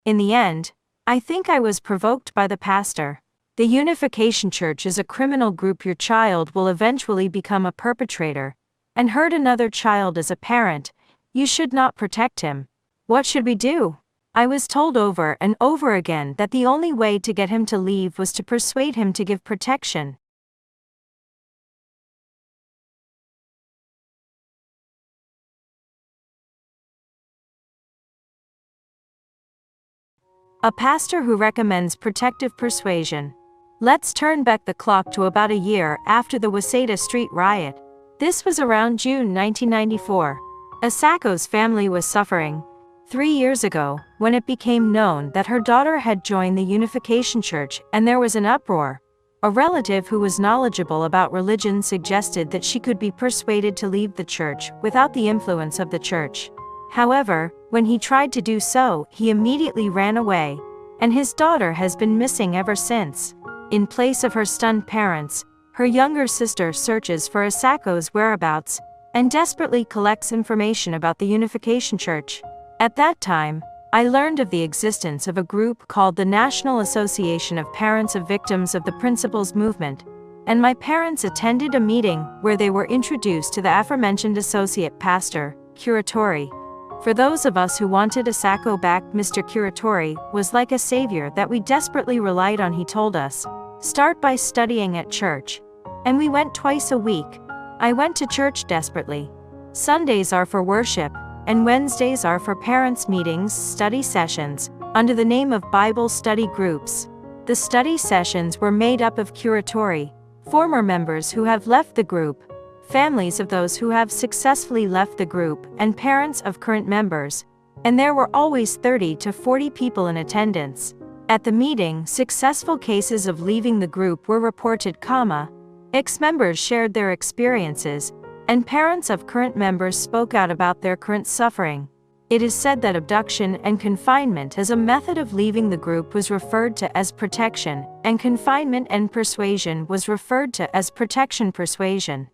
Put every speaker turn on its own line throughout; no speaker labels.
In the end, I think I was provoked by the pastor. The Unification Church is a criminal group. Your child will eventually become a perpetrator and hurt another child. As a parent, you should not protect him. What should we do? I was told over and over again that the only way to get him to leave was to persuade him to give protection. A pastor who recommends protective persuasion. Let's turn back the clock to about a year after the Waseda Street riot. This was around June 1994. Asako's family was suffering. 3 years ago, when it became known that her daughter had joined the Unification Church and there was an uproar, a relative who was knowledgeable about religion suggested that she could be persuaded to leave the church without the influence of the church. However, when he tried to do so, he immediately ran away, and his daughter has been missing ever since. In place of her stunned parents, her younger sister searches for Asako's whereabouts and desperately collects information about the Unification Church. At that time, I learned of the existence of a group called the National Association of Parents of Victims of the Principles Movement, and my parents attended a meeting where they were introduced to the aforementioned associate pastor, Curatori. For those of us who wanted Asako back, Mr. Curatori was like a savior that we desperately relied on. He told us, "Start by studying at church." And we went twice a week. I went to church desperately. Sundays are for worship, and Wednesdays are for parents' meetings, study sessions, under the name of Bible study groups. The study sessions were made up of Curatori, former members who have left the group, families of those who have successfully left the group, and parents of current members, and there were always 30 to 40 people in attendance. At the meeting, successful cases of leaving the group were reported, ex-members shared their experiences, and parents of current members spoke out about their current suffering. It is said that abduction and confinement as a method of leaving the group was referred to as protection, and confinement and persuasion was referred to as protection-persuasion.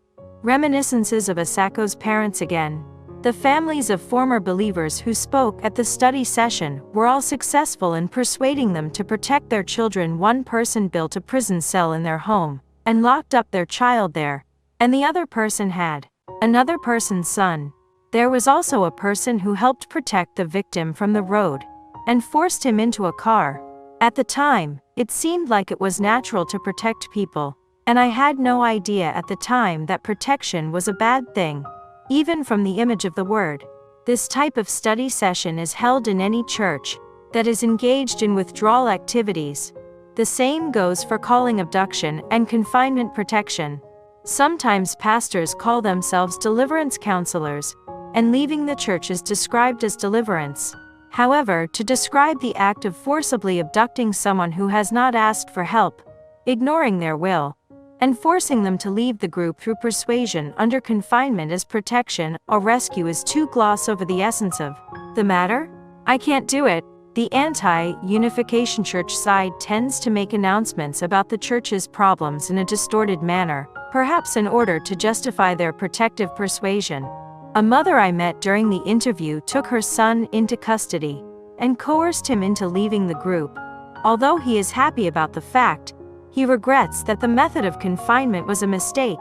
Reminiscences of Asako's parents again. The families of former believers who spoke at the study session were all successful in persuading them to protect their children. One person built a prison cell in their home and locked up their child there, and the other person had another person's son. There was also a person who helped protect the victim from the road and forced him into a car. At the time, it seemed like it was natural to protect people, and I had no idea at the time that protection was a bad thing, even from the image of the word. This type of study session is held in any church that is engaged in withdrawal activities. The same goes for calling abduction and confinement protection. Sometimes pastors call themselves deliverance counselors, and leaving the church is described as deliverance. However, to describe the act of forcibly abducting someone who has not asked for help, ignoring their will, and forcing them to leave the group through persuasion under confinement as protection or rescue is to gloss over the essence of the matter. I can't do it. The anti-Unification Church side tends to make announcements about the church's problems in a distorted manner, perhaps in order to justify their protective persuasion. A mother I met during the interview took her son into custody and coerced him into leaving the group. Although he is happy about the fact, he regrets that the method of confinement was a mistake.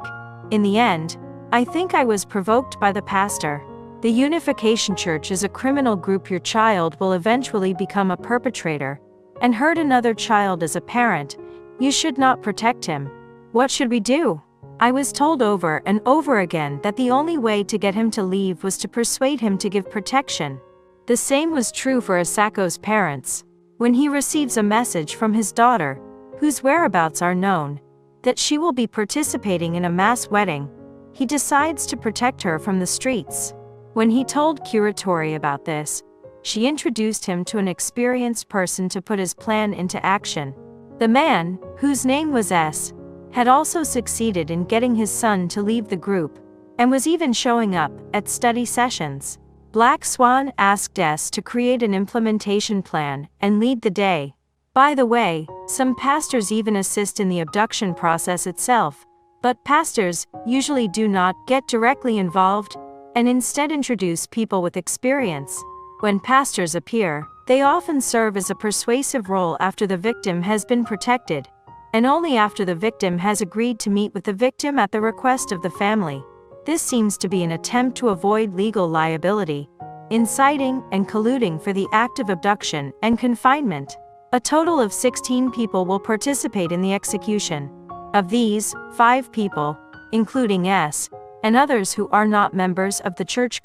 In the end, I think I was provoked by the pastor. The Unification Church is a criminal group. Your child will eventually become a perpetrator and hurt another child. As a parent, you should not protect him. What should we do? I was told over and over again that the only way to get him to leave was to persuade him to give protection. The same was true for Asako's parents. When he receives a message from his daughter, whose whereabouts are known, that she will be participating in a mass wedding, he decides to protect her from the streets. When he told Curatori about this, she introduced him to an experienced person to put his plan into action. The man, whose name was S, had also succeeded in getting his son to leave the group, and was even showing up at study sessions. Black Swan asked S to create an implementation plan and lead the day. By the way, some pastors even assist in the abduction process itself, but pastors usually do not get directly involved and instead introduce people with experience. When pastors appear, They often serve as a persuasive role after the victim has been protected, and only after the victim has agreed to meet with the victim at the request of the family. This seems to be an attempt to avoid legal liability, inciting and colluding for the act of abduction and confinement. A total of 16 people will participate in the execution. Of these, 5 people, including S, and others who are not members of the church,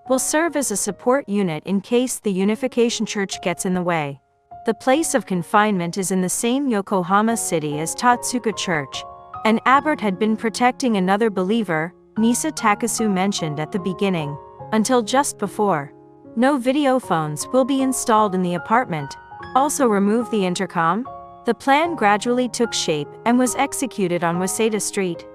will serve as a support unit in case the Unification Church gets in the way. The place of confinement is in the same Yokohama city as Tatsuka Church, and Abbott had been protecting another believer, Nisa Takasu mentioned at the beginning, until just before. No video phones will be installed in the apartment. Also remove the intercom. The plan gradually took shape and was executed on Waseda Street.